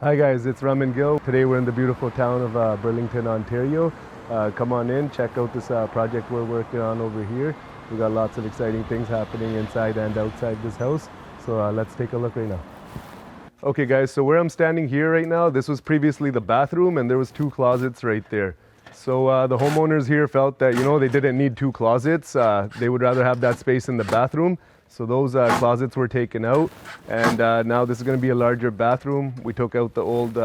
Hi guys, it's Ram and Gil. Today we're in the beautiful town of Burlington, Ontario. Come on in, check out this project we're working on over here. We got lots of exciting things happening inside and outside this house. So let's take a look right now. Okay guys, so where I'm standing here right now, this was previously the bathroom and there was two closets right there. So the homeowners here felt that, they didn't need two closets. They would rather have that space in the bathroom. So those closets were taken out, and now this is going to be a larger bathroom. We took out the old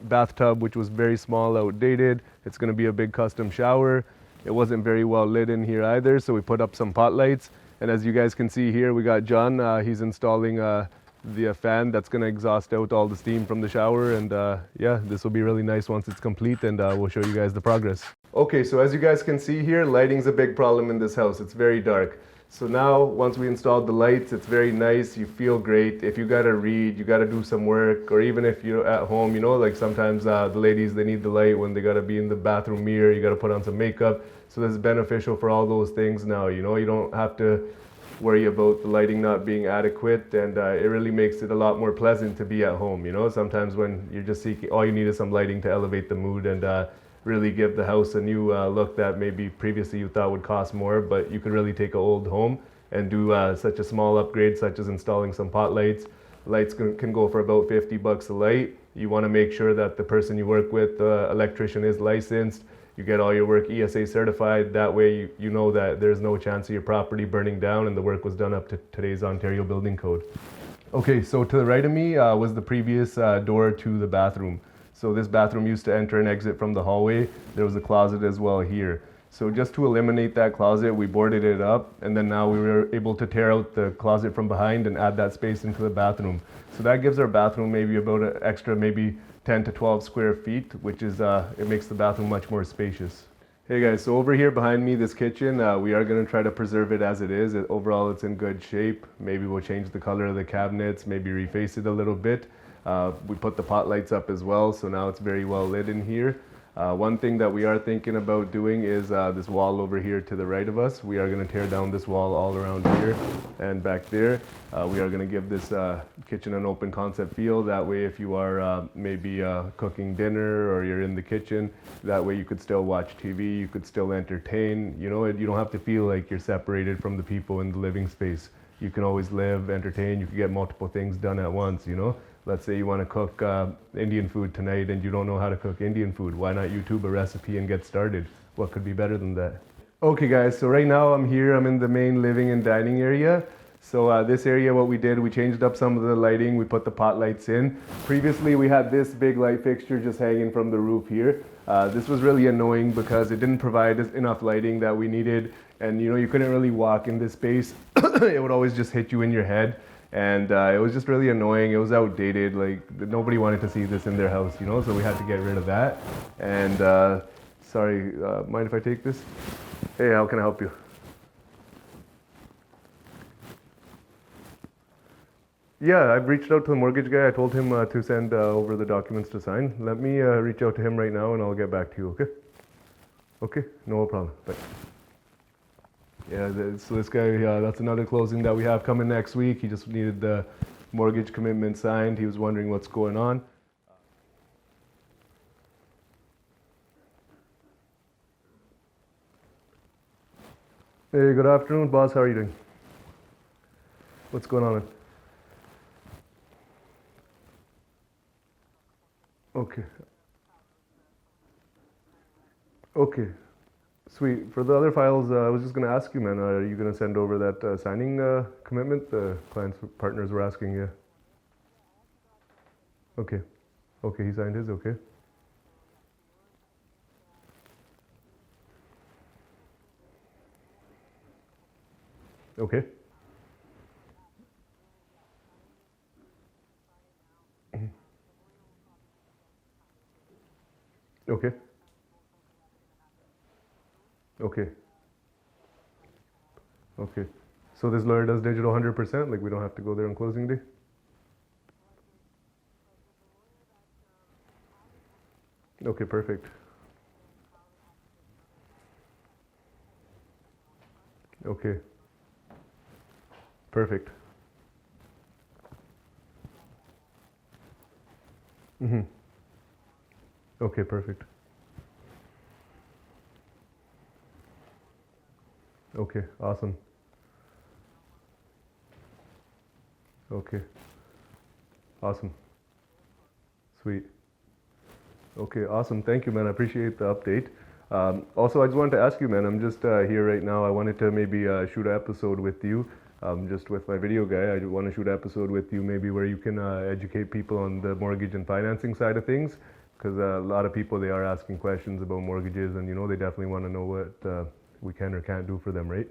bathtub, which was very small, outdated. It's going to be a big custom shower. It wasn't very well lit in here either, so we put up some pot lights. And as you guys can see here, we got John. He's installing the fan that's going to exhaust out all the steam from the shower. And yeah, this will be really nice once it's complete, and we'll show you guys the progress. Okay, so as you guys can see here, lighting's a big problem in this house. It's very dark. So now, once we installed the lights, it's very nice, you feel great. If you gotta read, you gotta do some work, or even if you're at home, like sometimes the ladies, they need the light when they gotta be in the bathroom mirror, you gotta put on some makeup. So this is beneficial for all those things now, you don't have to worry about the lighting not being adequate, and it really makes it a lot more pleasant to be at home, Sometimes when you're just seeking, all you need is some lighting to elevate the mood and really give the house a new look that maybe previously you thought would cost more, but you could really take an old home and do such a small upgrade, such as installing some pot lights. Lights can go for about $50 a light. You want to make sure that the person you work with, the electrician, is licensed. You get all your work ESA certified. That way you know that there's no chance of your property burning down and the work was done up to today's Ontario Building Code. Okay, so to the right of me was the previous door to the bathroom. So this bathroom used to enter and exit from the hallway. There was a closet as well here. So just to eliminate that closet, we boarded it up, and then now we were able to tear out the closet from behind and add that space into the bathroom. So that gives our bathroom maybe about an extra maybe 10 to 12 square feet, which is, it makes the bathroom much more spacious. Hey guys, so over here behind me, this kitchen, we are going to try to preserve it as it is. Overall, it's in good shape. Maybe we'll change the color of the cabinets, maybe reface it a little bit. We put the pot lights up as well, so now it's very well lit in here. One thing that we are thinking about doing is this wall over here to the right of us. We are going to tear down this wall all around here and back there. We are going to give this kitchen an open concept feel. That way, if you are maybe cooking dinner or you're in the kitchen, that way you could still watch TV, you could still entertain. You don't have to feel like you're separated from the people in the living space. You can always live, entertain, you can get multiple things done at once, Let's say you want to cook Indian food tonight and you don't know how to cook Indian food. Why not YouTube a recipe and get started? What could be better than that? Okay guys, so right now I'm in the main living and dining area. So this area, what we did, we changed up some of the lighting, we put the pot lights in. Previously we had this big light fixture just hanging from the roof here. This was really annoying because it didn't provide us enough lighting that we needed, and you couldn't really walk in this space. It would always just hit you in your head. And it was just really annoying. It was outdated. Like, nobody wanted to see this in their house, so we had to get rid of that. And sorry, mind if I take this? Hey, how can I help you? Yeah, I've reached out to the mortgage guy. I told him to send over the documents to sign. Let me reach out to him right now and I'll get back to you, okay? Okay, no problem. Bye. Yeah, so this guy, that's another closing that we have coming next week. He just needed the mortgage commitment signed. He was wondering what's going on. Hey, good afternoon, boss. How are you doing? What's going on? Okay. Okay. Sweet. For the other files, I was just going to ask you, man, are you going to send over that signing commitment? The clients, partners were asking you. Okay. Okay, he signed his, okay. Okay. Okay. Okay. Okay. So this lawyer does digital 100%? Like, we don't have to go there on closing day? Okay, perfect. Okay, perfect. Mm-hmm. Okay, perfect. Okay, awesome. Okay, awesome. Sweet. Okay, awesome. Thank you, man. I appreciate the update. Also, I just wanted to ask you, man, I'm just here right now. I wanted to maybe shoot an episode with you, just with my video guy. I want to shoot an episode with you, maybe where you can educate people on the mortgage and financing side of things, because a lot of people, they are asking questions about mortgages, and they definitely want to know what we can or can't do for them, right?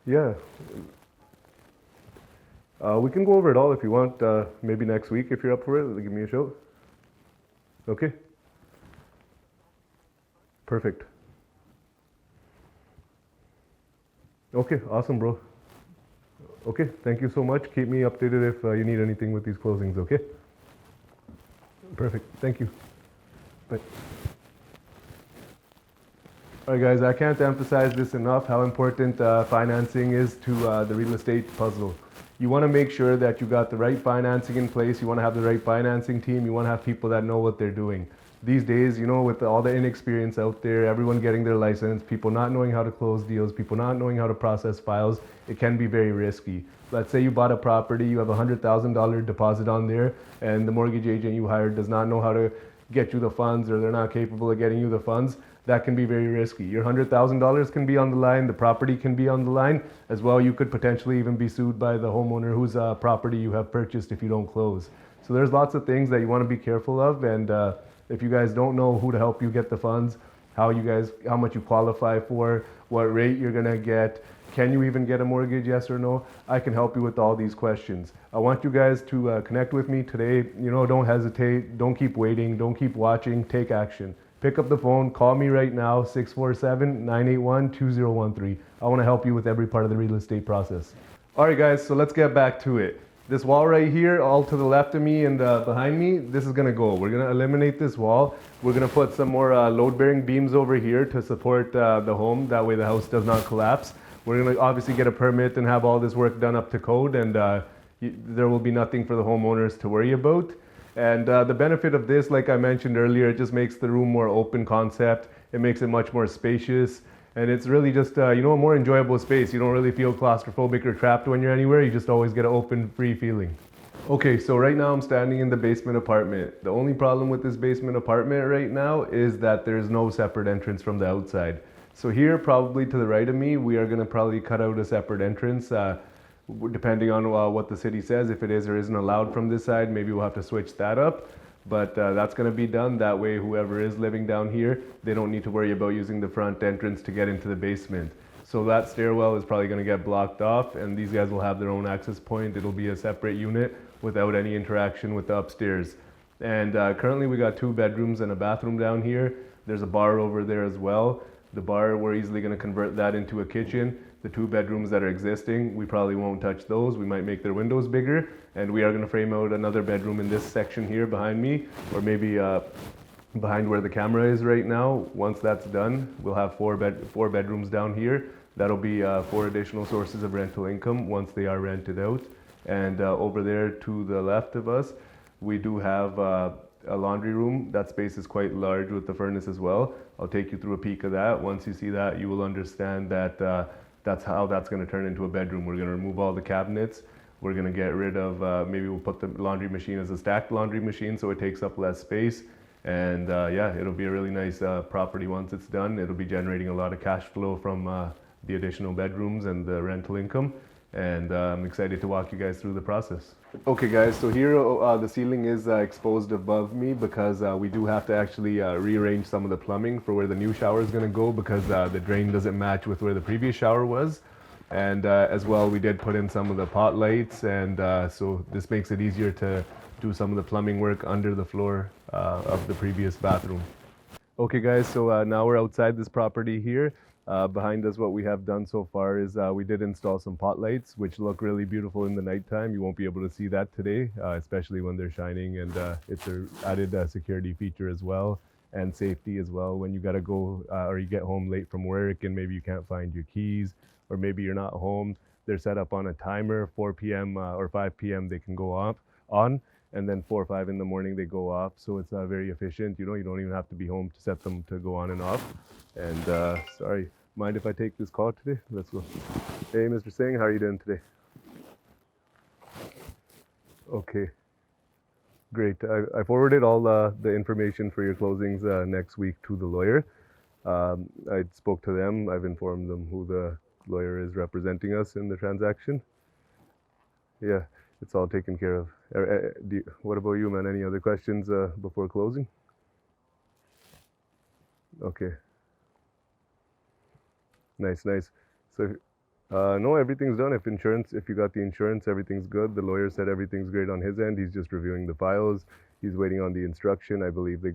Yeah, we can go over it all if you want. Maybe next week if you're up for it. Give me a shout. Okay, perfect. Okay, awesome, bro. Okay, thank you so much. Keep me updated if you need anything with these closings, okay? Perfect. Thank you. Bye. All right, guys, I can't emphasize this enough how important financing is to the real estate puzzle. You want to make sure that you got the right financing in place. You want to have the right financing team. You want to have people that know what they're doing. These days, with all the inexperience out there, everyone getting their license, people not knowing how to close deals, people not knowing how to process files, it can be very risky. Let's say you bought a property, you have a $100,000 deposit on there, and the mortgage agent you hired does not know how to get you the funds, or they're not capable of getting you the funds. That can be very risky. Your $100,000 can be on the line, the property can be on the line as well. You could potentially even be sued by the homeowner whose property you have purchased if you don't close. So there's lots of things that you want to be careful of, and if you guys don't know who to help you get the funds, how much you qualify for, what rate you're gonna get, can you even get a mortgage, yes or no, I can help you with all these questions. I want you guys to connect with me today. Don't hesitate, don't keep waiting, don't keep watching, take action. Pick up the phone, call me right now, 647-981-2013. I want to help you with every part of the real estate process. All right, guys, so let's get back to it. This wall right here, all to the left of me and behind me, this is gonna go. We're gonna eliminate this wall. We're gonna put some more load-bearing beams over here to support the home. That way the house does not collapse. We're gonna obviously get a permit and have all this work done up to code, and there will be nothing for the homeowners to worry about. And the benefit of this, like I mentioned earlier, it just makes the room more open concept. It makes it much more spacious. And it's really just, a more enjoyable space. You don't really feel claustrophobic or trapped when you're anywhere. You just always get an open, free feeling. Okay, so right now I'm standing in the basement apartment. The only problem with this basement apartment right now is that there's no separate entrance from the outside. So here, probably to the right of me, we are gonna probably cut out a separate entrance. Depending on what the city says, if it is or isn't allowed from this side, maybe we'll have to switch that up. But that's going to be done. That way, whoever is living down here, they don't need to worry about using the front entrance to get into the basement. So that stairwell is probably going to get blocked off, and these guys will have their own access point. It'll be a separate unit without any interaction with the upstairs. And currently, we got 2 bedrooms and a bathroom down here. There's a bar over there as well. The bar, we're easily going to convert that into a kitchen. The 2 bedrooms that are existing, we probably won't touch those. We might make their windows bigger, and we are going to frame out another bedroom in this section here behind me, or maybe behind where the camera is right now. Once that's done, we'll have 4 bedrooms down here. That'll be 4 additional sources of rental income once they are rented out. And over there to the left of us, we do have a laundry room. That space is quite large with the furnace as well. I'll take you through a peek of that. Once you see that, you will understand that that's how that's going to turn into a bedroom. We're going to remove all the cabinets. We're going to get rid of, maybe we'll put the laundry machine as a stacked laundry machine so it takes up less space. And yeah, it'll be a really nice property once it's done. It'll be generating a lot of cash flow from the additional bedrooms and the rental income. And I'm excited to walk you guys through the process. Okay guys, so here the ceiling is exposed above me because we do have to actually rearrange some of the plumbing for where the new shower is going to go, because the drain doesn't match with where the previous shower was. And as well, we did put in some of the pot lights, and so this makes it easier to do some of the plumbing work under the floor of the previous bathroom. Okay guys, so now we're outside this property here. Behind us, what we have done so far is we did install some pot lights, which look really beautiful in the nighttime. You won't be able to see that today, especially when they're shining, and it's an added security feature as well. and safety as well when you got to go or you get home late from work and maybe you can't find your keys, or maybe you're not home. They're set up on a timer. 4 p.m. Or 5 p.m. they can go off on, and then 4 or 5 in the morning they go off. So it's very efficient. You know, you don't even have to be home to set them to go on and off. And sorry, mind if I take this call today? Let's go. Hey, Mr. Singh, how are you doing today? Okay, great. I forwarded all the information for your closings next week to the lawyer. I spoke to them. I've informed them who the lawyer is representing us in the transaction. Yeah, it's all taken care of. What about you, man? Any other questions before closing? Okay, nice, nice. So, no, everything's done. If you got the insurance, everything's good. The lawyer said everything's great on his end. He's just reviewing the files. He's waiting on the instruction. I believe they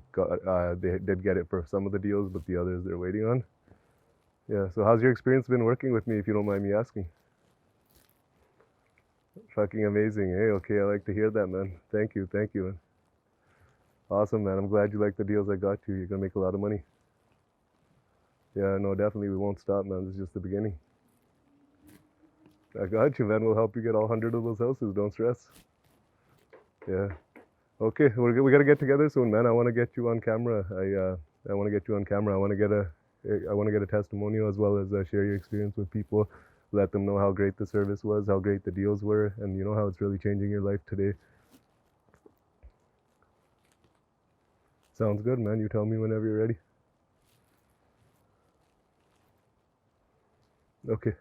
did get it for some of the deals, but the others they're waiting on. Yeah. So, how's your experience been working with me, if you don't mind me asking? Fucking amazing. Hey, okay, I like to hear that, man. Thank you, man. Awesome, man. I'm glad you like the deals I got you. You're gonna make a lot of money. Yeah, no, definitely. We won't stop, man. This is just the beginning. I got you, man. We'll help you get all 100 of those houses. Don't stress. Yeah. Okay, we gotta get together soon, man. I want to get you on camera. I want to get you on camera. I want to get a testimonial as well as share your experience with people. Let them know how great the service was, how great the deals were, and you know how it's really changing your life today. Sounds good, man. You tell me whenever you're ready. Okay.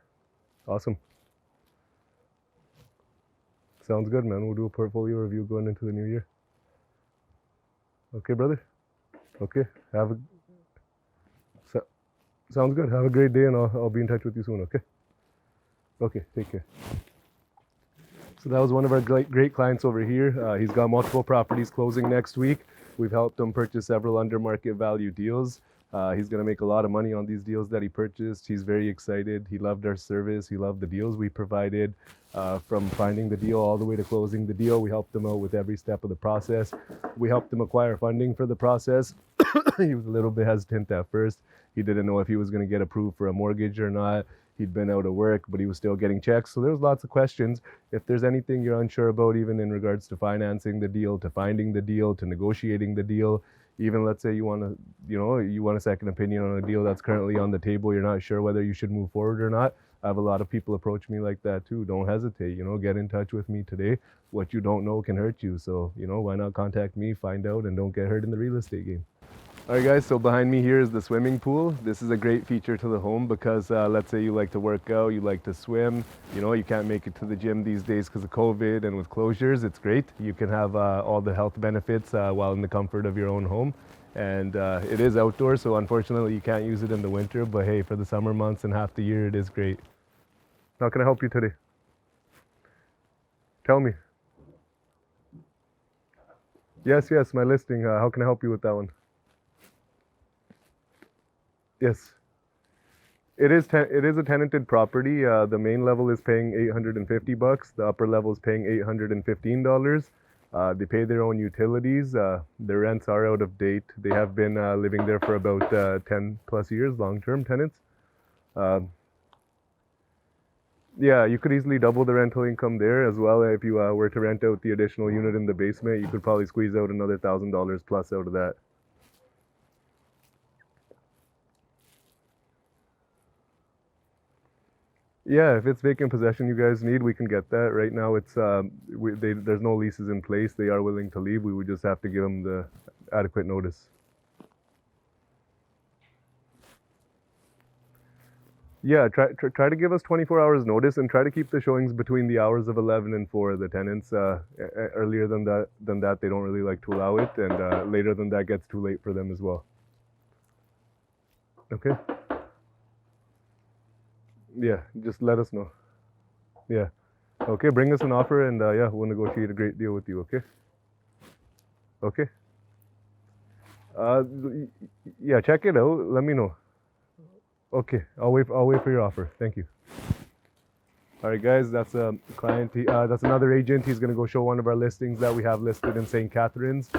Awesome. Sounds good, man. We'll do a portfolio review going into the new year. Okay, brother? Okay. So, sounds good. Have a great day, and I'll be in touch with you soon, okay? Okay, take care. So that was one of our great clients over here. He's got multiple properties closing next week. We've helped him purchase several under market value deals. He's going to make a lot of money on these deals that he purchased. He's very excited. He loved our service. He loved the deals we provided. From finding the deal all the way to closing the deal, we helped him out with every step of the process. We helped him acquire funding for the process. He was a little bit hesitant at first. He didn't know if he was going to get approved for a mortgage or not. He'd been out of work, but he was still getting checks. So there was lots of questions. If there's anything you're unsure about, even in regards to financing the deal, to finding the deal, to negotiating the deal, even let's say you want a second opinion on a deal that's currently on the table, you're not sure whether you should move forward or not. I have a lot of people approach me like that too. Don't hesitate, get in touch with me today. What you don't know can hurt you. So, why not contact me, find out, and don't get hurt in the real estate game. All right, guys, so behind me here is the swimming pool. This is a great feature to the home because let's say you like to work out, you like to swim, you can't make it to the gym these days because of COVID and with closures. It's great. You can have all the health benefits while in the comfort of your own home. And it is outdoors, so unfortunately you can't use it in the winter, but hey, for the summer months and half the year, it is great. How can I help you today? Tell me. Yes, my listing. How can I help you with that one? Yes. It is a tenanted property. The main level is paying $850. The upper level is paying $815. They pay their own utilities. Their rents are out of date. They have been living there for about 10 plus years, long-term tenants. Yeah, you could easily double the rental income there as well. If you were to rent out the additional unit in the basement, you could probably squeeze out another $1,000 plus out of that. Yeah, if it's vacant possession you guys need, we can get that. Right now, there's no leases in place. They are willing to leave. We would just have to give them the adequate notice. Yeah, try to give us 24 hours notice and try to keep the showings between the hours of 11 and 4. The tenants earlier than that they don't really like to allow it, and later than that gets too late for them as well. Okay. Yeah, just let us know. Yeah. Okay, bring us an offer and yeah, we'll negotiate a great deal with you, okay? Okay. Yeah, check it out. Let me know. Okay, I'll wait for your offer. Thank you. All right, guys, that's a client. That's another agent. He's going to go show one of our listings that we have listed in St. Catharines.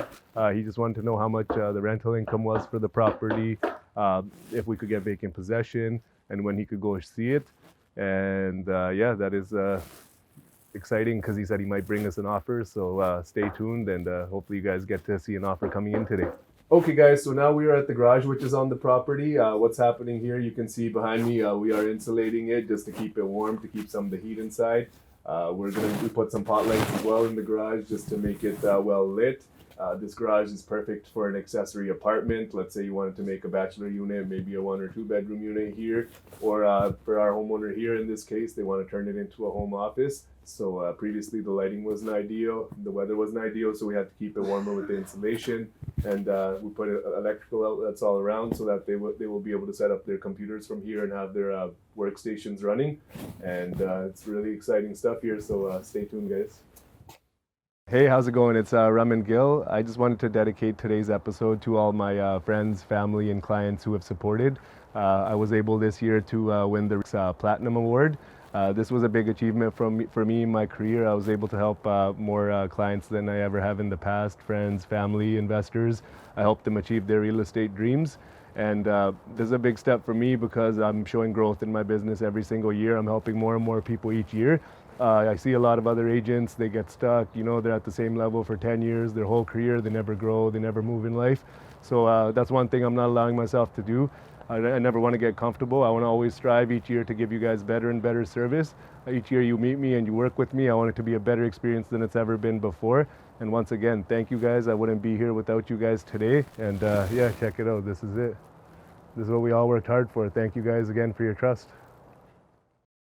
He just wanted to know how much the rental income was for the property, if we could get vacant possession, and when he could go see it. And yeah, that is exciting because he said he might bring us an offer. So stay tuned, and hopefully you guys get to see an offer coming in today. Okay, guys, so now we are at the garage, which is on the property. What's happening here, you can see behind me, we are insulating it just to keep it warm, to keep some of the heat inside. We put some pot lights as well in the garage just to make it well lit. This garage is perfect for an accessory apartment. Let's say you wanted to make a bachelor unit, maybe a 1 or 2 bedroom unit here, or for our homeowner here in this case, they want to turn it into a home office. So previously the lighting wasn't ideal, the weather wasn't ideal, so we had to keep it warmer with the insulation. And we put electrical outlets all around so that they will be able to set up their computers from here and have their workstations running. And it's really exciting stuff here, so stay tuned, guys. Hey, how's it going? It's Ram and Gil. I just wanted to dedicate today's episode to all my friends, family, and clients who have supported. I was able this year to win the Platinum Award. This was a big achievement for me in my career. I was able to help more clients than I ever have in the past, friends, family, investors. I helped them achieve their real estate dreams. And this is a big step for me because I'm showing growth in my business every single year. I'm helping more and more people each year. I see a lot of other agents, they get stuck, they're at the same level for 10 years, their whole career, they never grow, they never move in life. So that's one thing I'm not allowing myself to do. I never want to get comfortable. I want to always strive each year to give you guys better and better service. Each year you meet me and you work with me, I want it to be a better experience than it's ever been before. And once again, thank you guys. I wouldn't be here without you guys today. And yeah, check it out. This is it. This is what we all worked hard for. Thank you guys again for your trust.